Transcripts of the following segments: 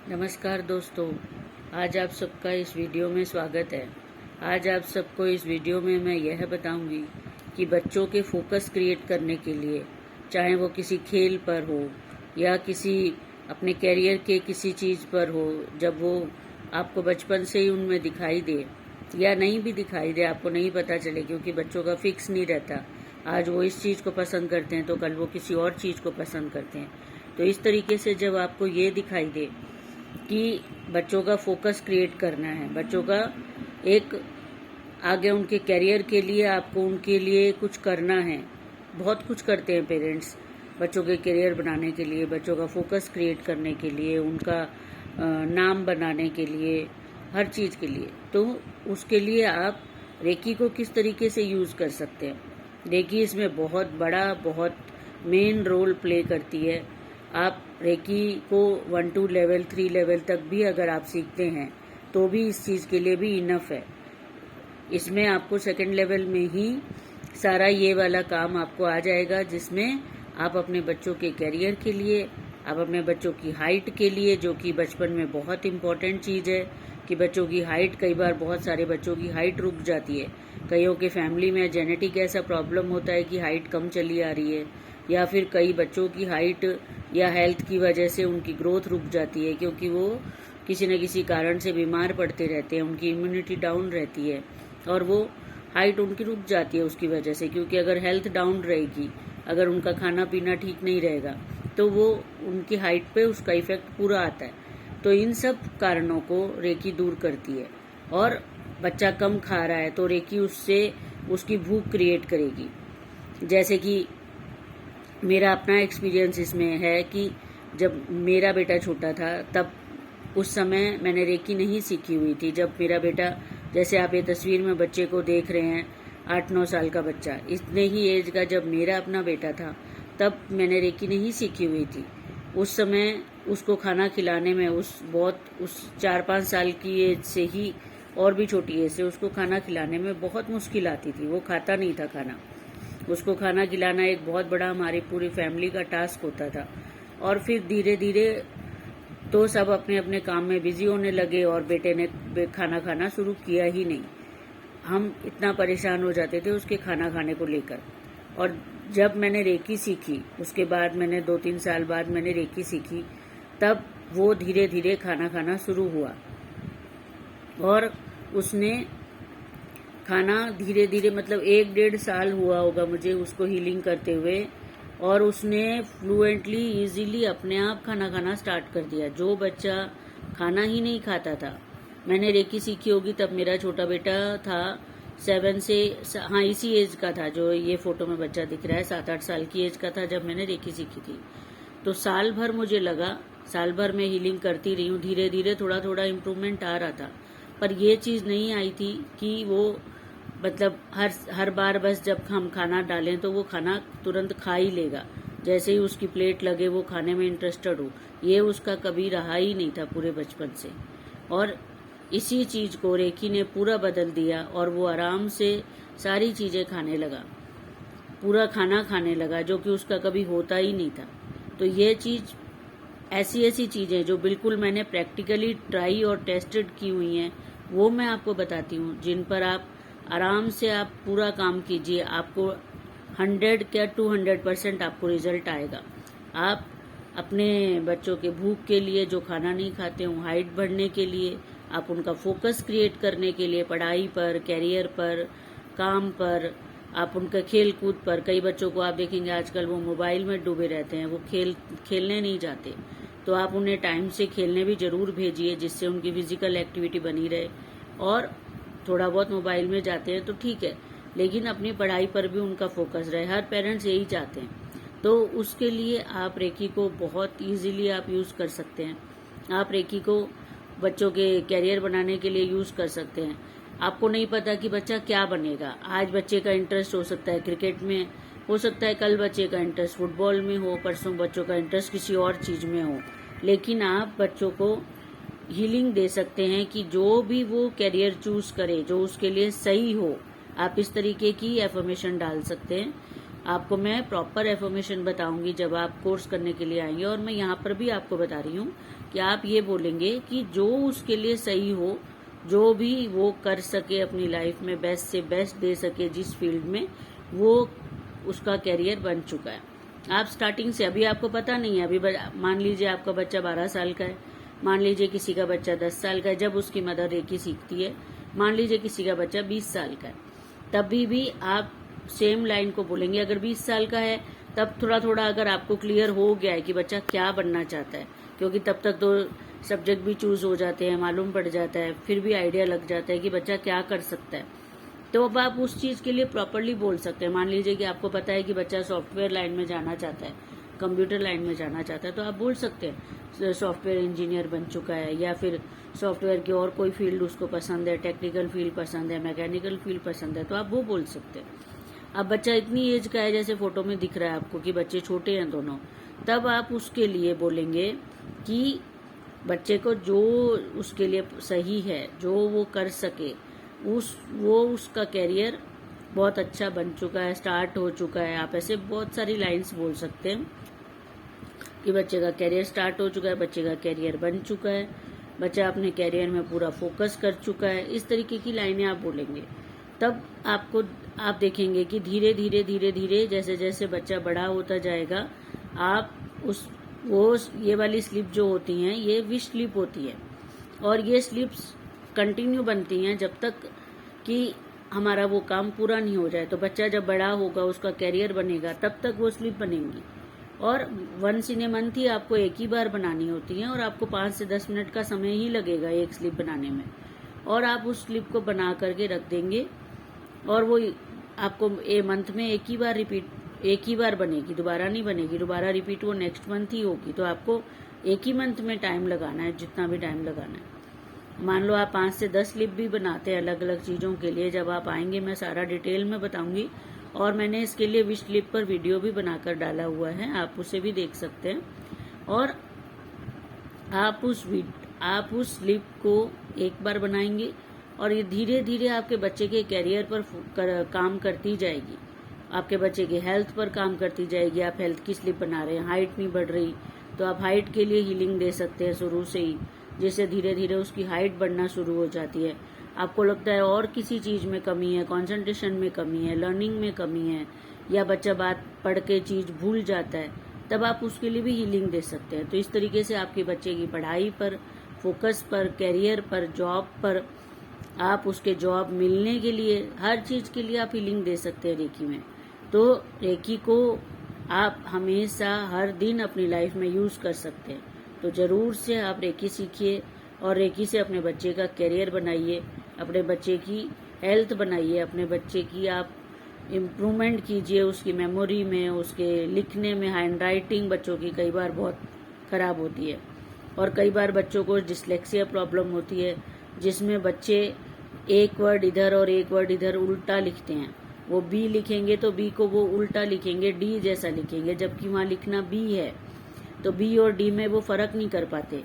नमस्कार दोस्तों, आज आप सबका इस वीडियो में स्वागत है। आज आप सबको इस वीडियो में मैं यह बताऊंगी कि बच्चों के फोकस क्रिएट करने के लिए, चाहे वो किसी खेल पर हो या किसी अपने कैरियर के किसी चीज़ पर हो, जब वो आपको बचपन से ही उनमें दिखाई दे या नहीं भी दिखाई दे, आपको नहीं पता चले, क्योंकि बच्चों का फिक्स नहीं रहता। आज वो इस चीज़ को पसंद करते हैं तो कल वो किसी और चीज़ को पसंद करते हैं। तो इस तरीके से जब आपको ये दिखाई दे कि बच्चों का फोकस क्रिएट करना है, बच्चों का एक आगे उनके करियर के लिए आपको उनके लिए कुछ करना है। बहुत कुछ करते हैं पेरेंट्स बच्चों के करियर बनाने के लिए, बच्चों का फोकस क्रिएट करने के लिए, उनका नाम बनाने के लिए, हर चीज़ के लिए। तो उसके लिए आप रेकी को किस तरीके से यूज़ कर सकते हैं। रेकी इसमें बहुत बड़ा, बहुत मेन रोल प्ले करती है। आप रेकी को 1 2 लेवल 3 लेवल तक भी अगर आप सीखते हैं तो भी इस चीज़ के लिए भी इनफ है। इसमें आपको सेकंड लेवल में ही सारा ये वाला काम आपको आ जाएगा, जिसमें आप अपने बच्चों के करियर के लिए, आप अपने बच्चों की हाइट के लिए, जो कि बचपन में बहुत इम्पोर्टेंट चीज़ है कि बच्चों की हाइट, कई बार बहुत सारे बच्चों की हाइट रुक जाती है। कईयों के फैमिली में जेनेटिक ऐसा प्रॉब्लम होता है कि हाइट कम चली आ रही है, या फिर कई बच्चों की हाइट या हेल्थ की वजह से उनकी ग्रोथ रुक जाती है, क्योंकि वो किसी न किसी कारण से बीमार पड़ते रहते हैं, उनकी इम्यूनिटी डाउन रहती है और वो हाइट उनकी रुक जाती है उसकी वजह से। क्योंकि अगर हेल्थ डाउन रहेगी, अगर उनका खाना पीना ठीक नहीं रहेगा, तो वो उनकी हाइट पे उसका इफेक्ट पूरा आता है। तो इन सब कारणों को रेकी दूर करती है। और बच्चा कम खा रहा है तो रेकी उससे उसकी भूख क्रिएट करेगी। जैसे कि मेरा अपना एक्सपीरियंस इसमें है कि जब मेरा बेटा छोटा था, तब उस समय मैंने रेकी नहीं सीखी हुई थी। जब मेरा बेटा, जैसे आप ये तस्वीर में बच्चे को देख रहे हैं, 8-9 साल का बच्चा, इतने ही एज का जब मेरा अपना बेटा था, तब मैंने रेकी नहीं सीखी हुई थी। उस समय उसको खाना खिलाने में उस 4-5 साल की एज से ही, और भी छोटी एज से, उसको खाना खिलाने में बहुत मुश्किल आती थी। वो खाता नहीं था खाना। उसको खाना खिलाना एक बहुत बड़ा हमारी पूरी फैमिली का टास्क होता था। और फिर धीरे धीरे तो सब अपने अपने काम में बिजी होने लगे और बेटे ने खाना खाना शुरू किया ही नहीं। हम इतना परेशान हो जाते थे उसके खाना खाने को लेकर। और जब मैंने रेकी सीखी, उसके बाद मैंने 2-3 साल बाद मैंने रेकी सीखी, तब वो धीरे धीरे खाना खाना शुरू हुआ और उसने खाना धीरे धीरे, मतलब 1-1.5 साल हुआ होगा मुझे उसको हीलिंग करते हुए, और उसने फ्लुएंटली, इजीली अपने आप खाना खाना स्टार्ट कर दिया। जो बच्चा खाना ही नहीं खाता था, मैंने रेकी सीखी होगी तब मेरा छोटा बेटा था 7 से, हाँ इसी एज का था, जो ये फोटो में बच्चा दिख रहा है, 7-8 साल की एज का था जब मैंने रेकी सीखी थी। तो साल भर मुझे लगा, साल भर में हीलिंग करती रही हूँ, धीरे धीरे थोड़ा थोड़ा इम्प्रूवमेंट आ रहा था। पर ये चीज़ नहीं आई थी कि वो, मतलब हर बार बस जब हम खाना डालें तो वो खाना तुरंत खा ही लेगा, जैसे ही उसकी प्लेट लगे वो खाने में इंटरेस्टेड हो। ये उसका कभी रहा ही नहीं था पूरे बचपन से। और इसी चीज को रेकी ने पूरा बदल दिया और वो आराम से सारी चीजें खाने लगा, पूरा खाना खाने लगा, जो कि उसका कभी होता ही नहीं था। तो ये चीज, ऐसी ऐसी चीजें जो बिल्कुल मैंने प्रैक्टिकली ट्राई और टेस्टेड की हुई हैं, वो मैं आपको बताती हूँ, जिन पर आप आराम से आप पूरा काम कीजिए, आपको 100 क्या 200% आपको रिजल्ट आएगा। आप अपने बच्चों के भूख के लिए, जो खाना नहीं खाते हों, हाइट बढ़ने के लिए, आप उनका फोकस क्रिएट करने के लिए, पढ़ाई पर, कैरियर पर, काम पर, आप उनका खेल कूद पर। कई बच्चों को आप देखेंगे आजकल वो मोबाइल में डूबे रहते हैं, वो खेलने नहीं जाते। तो आप उन्हें टाइम से खेलने भी जरूर भेजिए, जिससे उनकी फिजिकल एक्टिविटी बनी रहे। और थोड़ा बहुत मोबाइल में जाते हैं तो ठीक है, लेकिन अपनी पढ़ाई पर भी उनका फोकस रहे। हर पेरेंट्स यही चाहते हैं। तो उसके लिए आप रेकी को बहुत इजीली आप यूज कर सकते हैं। आप रेकी को बच्चों के कैरियर बनाने के लिए यूज कर सकते हैं। आपको नहीं पता कि बच्चा क्या बनेगा। आज बच्चे का इंटरेस्ट हो सकता है क्रिकेट में, हो सकता है कल बच्चे का इंटरेस्ट फुटबॉल में हो, परसों बच्चों का इंटरेस्ट किसी और चीज में हो। लेकिन आप बच्चों को हीलिंग दे सकते हैं कि जो भी वो कैरियर चूज करे, जो उसके लिए सही हो। आप इस तरीके की एफर्मेशन डाल सकते हैं आपको मैं प्रॉपर एफर्मेशन बताऊंगी जब आप कोर्स करने के लिए आएंगे। और मैं यहाँ पर भी आपको बता रही हूँ कि आप ये बोलेंगे कि जो उसके लिए सही हो, जो भी वो कर सके अपनी लाइफ में बेस्ट से बेस्ट दे सके, जिस फील्ड में वो उसका कैरियर बन चुका है। आप स्टार्टिंग से, अभी आपको पता नहीं है, अभी मान लीजिए आपका बच्चा 12 साल का है, मान लीजिए किसी का बच्चा 10 साल का है जब उसकी मदर रेकी सीखती है, मान लीजिए किसी का बच्चा 20 साल का है, तभी भी आप सेम लाइन को बोलेंगे। अगर 20 साल का है तब थोड़ा थोड़ा अगर आपको क्लियर हो गया है कि बच्चा क्या बनना चाहता है, क्योंकि तब तक तो सब्जेक्ट भी चूज हो जाते हैं, मालूम पड़ जाता है, फिर भी आइडिया लग जाता है कि बच्चा क्या कर सकता है, तो अब आप उस चीज के लिए प्रॉपरली बोल सकते हैं। मान लीजिए कि आपको पता है कि बच्चा सॉफ्टवेयर लाइन में जाना चाहता है, कंप्यूटर लाइन में जाना चाहता है, तो आप बोल सकते हैं सॉफ्टवेयर इंजीनियर बन चुका है, या फिर सॉफ्टवेयर की और कोई फील्ड उसको पसंद है, टेक्निकल फील्ड पसंद है, मैकेनिकल फील्ड पसंद है, तो आप वो बोल सकते हैं। अब बच्चा इतनी एज का है जैसे फोटो में दिख रहा है आपको कि बच्चे छोटे हैं दोनों, तब आप उसके लिए बोलेंगे कि बच्चे को जो उसके लिए सही है, जो वो कर सके, वो उसका कैरियर बहुत अच्छा बन चुका है, स्टार्ट हो चुका है। आप ऐसे बहुत सारी लाइंस बोल सकते हैं कि बच्चे का कैरियर स्टार्ट हो चुका है, बच्चे का कैरियर बन चुका है, बच्चा अपने कैरियर में पूरा फोकस कर चुका है। इस तरीके की लाइनें आप बोलेंगे, तब आप देखेंगे कि धीरे धीरे धीरे धीरे जैसे जैसे बच्चा बड़ा होता जाएगा, आप ये वाली स्लिप जो होती हैं, ये विश स्लिप होती है, और ये स्लिप्स कंटिन्यू बनती हैं जब तक कि हमारा वो काम पूरा नहीं हो जाए। तो बच्चा जब बड़ा होगा, उसका कैरियर बनेगा, तब तक वो स्लिप बनेंगी, और वंस इन ए मंथ ही आपको एक ही बार बनानी होती है, और आपको 5 से 10 मिनट का समय ही लगेगा एक स्लिप बनाने में, और आप उस स्लिप को बना करके रख देंगे, और वो आपको मंथ में एक ही बार बनेगी, दोबारा नहीं बनेगी, दोबारा रिपीट वो नेक्स्ट मंथ ही होगी। तो आपको एक ही मंथ में टाइम लगाना है, जितना भी टाइम लगाना है। मान लो आप 5 से 10 स्लिप भी बनाते हैं अलग अलग चीजों के लिए, जब आप आएंगे मैं सारा डिटेल में बताऊंगी, और मैंने इसके लिए विश स्लिप पर वीडियो भी बनाकर डाला हुआ है, आप उसे भी देख सकते हैं। और आप उस स्लिप को एक बार बनाएंगे, और ये धीरे धीरे आपके बच्चे के कैरियर पर काम करती जाएगी, आपके बच्चे की हेल्थ पर काम करती जाएगी। आप हेल्थ की स्लिप बना रहे हैं, हाइट नहीं बढ़ रही, तो आप हाइट के लिए हीलिंग दे सकते हैं शुरू से ही, जिससे धीरे धीरे उसकी हाइट बढ़ना शुरू हो जाती है। आपको लगता है और किसी चीज में कमी है, कंसंट्रेशन में कमी है, लर्निंग में कमी है, या बच्चा बात पढ़ के चीज भूल जाता है, तब आप उसके लिए भी हीलिंग दे सकते हैं। तो इस तरीके से आपके बच्चे की पढ़ाई पर, फोकस पर, कैरियर पर, जॉब पर, आप उसके जॉब मिलने के लिए, हर चीज के लिए आप हीलिंग दे सकते हैं रेकी में। तो रेकी को आप हमेशा हर दिन अपनी लाइफ में यूज कर सकते हैं। तो जरूर से आप रेकी सीखिए, और रेकी से अपने बच्चे का कैरियर बनाइए, अपने बच्चे की हेल्थ बनाइए, अपने बच्चे की आप इम्प्रूवमेंट कीजिए, उसकी मेमोरी में, उसके लिखने में। हैंड राइटिंग बच्चों की कई बार बहुत खराब होती है, और कई बार बच्चों को डिस्लेक्सिया प्रॉब्लम होती है, जिसमें बच्चे एक वर्ड इधर और एक वर्ड इधर उल्टा लिखते हैं। वो बी लिखेंगे तो बी को वो उल्टा लिखेंगे, डी जैसा लिखेंगे, जबकि वहां लिखना बी है। तो बी और डी में वो फर्क नहीं कर पाते।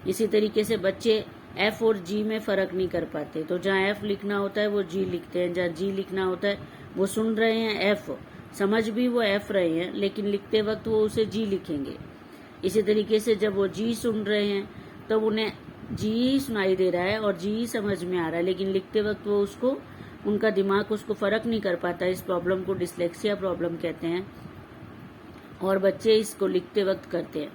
इसी तरीके से बच्चे एफ और जी में फर्क नहीं कर पाते। तो जहाँ एफ लिखना होता है वो जी लिखते हैं, जहाँ जी लिखना होता है वो सुन रहे हैं एफ, समझ भी वो एफ रहे हैं, लेकिन लिखते वक्त वो उसे जी लिखेंगे। इसी तरीके से जब वो जी सुन रहे हैं तो उन्हें जी सुनाई दे रहा है और जी समझ में आ रहा है, लेकिन लिखते वक्त वो उनका दिमाग उसको फर्क नहीं कर पाता। इस प्रॉब्लम को डिस्लेक्सिया प्रॉब्लम कहते हैं, और बच्चे इसको लिखते वक्त करते हैं।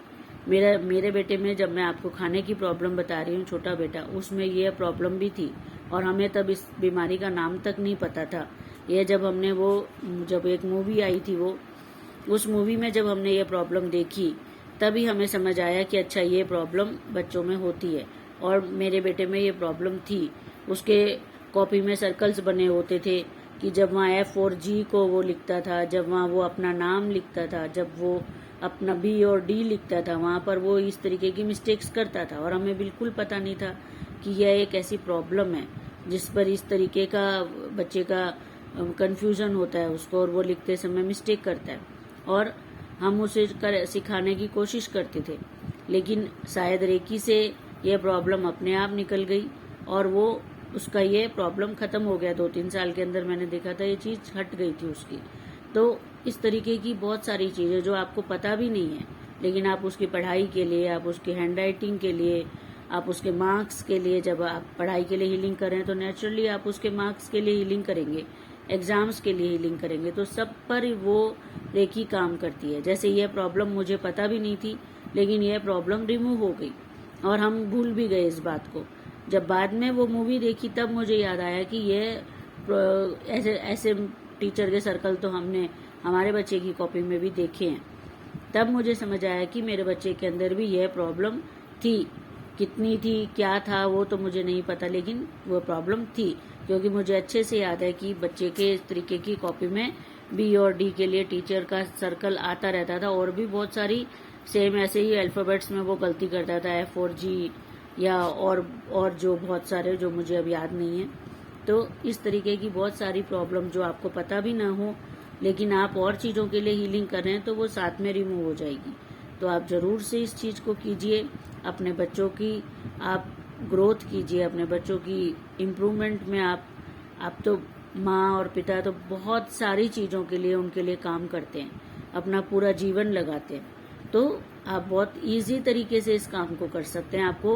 मेरे बेटे में, जब मैं आपको खाने की प्रॉब्लम बता रही हूँ, छोटा बेटा, उसमें यह प्रॉब्लम भी थी, और हमें तब इस बीमारी का नाम तक नहीं पता था। यह जब एक मूवी आई थी, उस मूवी में जब हमने ये प्रॉब्लम देखी, तभी हमें समझ आया कि अच्छा ये प्रॉब्लम बच्चों में होती है। और मेरे बेटे में ये प्रॉब्लम थी। उसके कॉपी में सर्कल्स बने होते थे कि जब वहाँ एफ और जी को वो लिखता था, जब वहाँ वो अपना नाम लिखता था, जब वो अपना बी और डी लिखता था, वहाँ पर वो इस तरीके की मिस्टेक्स करता था, और हमें बिल्कुल पता नहीं था कि यह एक ऐसी प्रॉब्लम है जिस पर इस तरीके का बच्चे का कंफ्यूजन होता है उसको, और वो लिखते समय मिस्टेक करता है। और हम उसे सिखाने की कोशिश करते थे, लेकिन शायद रेकी से यह प्रॉब्लम अपने आप निकल गई, और वो उसका ये प्रॉब्लम खत्म हो गया। 2-3 साल के अंदर मैंने देखा था ये चीज हट गई थी उसकी। तो इस तरीके की बहुत सारी चीज़ें जो आपको पता भी नहीं है, लेकिन आप उसकी पढ़ाई के लिए, आप उसकी हैंड राइटिंग के लिए, आप उसके मार्क्स के लिए, जब आप पढ़ाई के लिए हीलिंग कर रहे हैं तो नेचुरली आप उसके मार्क्स के लिए हीलिंग करेंगे, एग्जाम्स के लिए हीलिंग करेंगे, तो सब पर वो रेकी काम करती है। जैसे यह प्रॉब्लम मुझे पता भी नहीं थी, लेकिन यह प्रॉब्लम रिमूव हो गई और हम भूल भी गए इस बात को। जब बाद में वो मूवी देखी तब मुझे याद आया कि यह ऐसे ऐसे टीचर के सर्कल तो हमने हमारे बच्चे की कॉपी में भी देखे हैं। तब मुझे समझ आया कि मेरे बच्चे के अंदर भी यह प्रॉब्लम थी। कितनी थी, क्या था, वो तो मुझे नहीं पता, लेकिन वो प्रॉब्लम थी, क्योंकि मुझे अच्छे से याद है कि बच्चे के इस तरीके की कॉपी में बी और डी के लिए टीचर का सर्कल आता रहता था, और भी बहुत सारी सेम ऐसे ही अल्फाबेट्स में वो गलती करता था, F और G या और जो बहुत सारे जो मुझे अब याद नहीं है। तो इस तरीके की बहुत सारी प्रॉब्लम जो आपको पता भी ना हो, लेकिन आप और चीज़ों के लिए हीलिंग कर रहे हैं, तो वो साथ में रिमूव हो जाएगी। तो आप जरूर से इस चीज़ को कीजिए, अपने बच्चों की आप ग्रोथ कीजिए, अपने बच्चों की इम्प्रूवमेंट में आप तो माँ और पिता तो बहुत सारी चीज़ों के लिए उनके लिए काम करते हैं, अपना पूरा जीवन लगाते हैं, तो आप बहुत इजी तरीके से इस काम को कर सकते हैं। आपको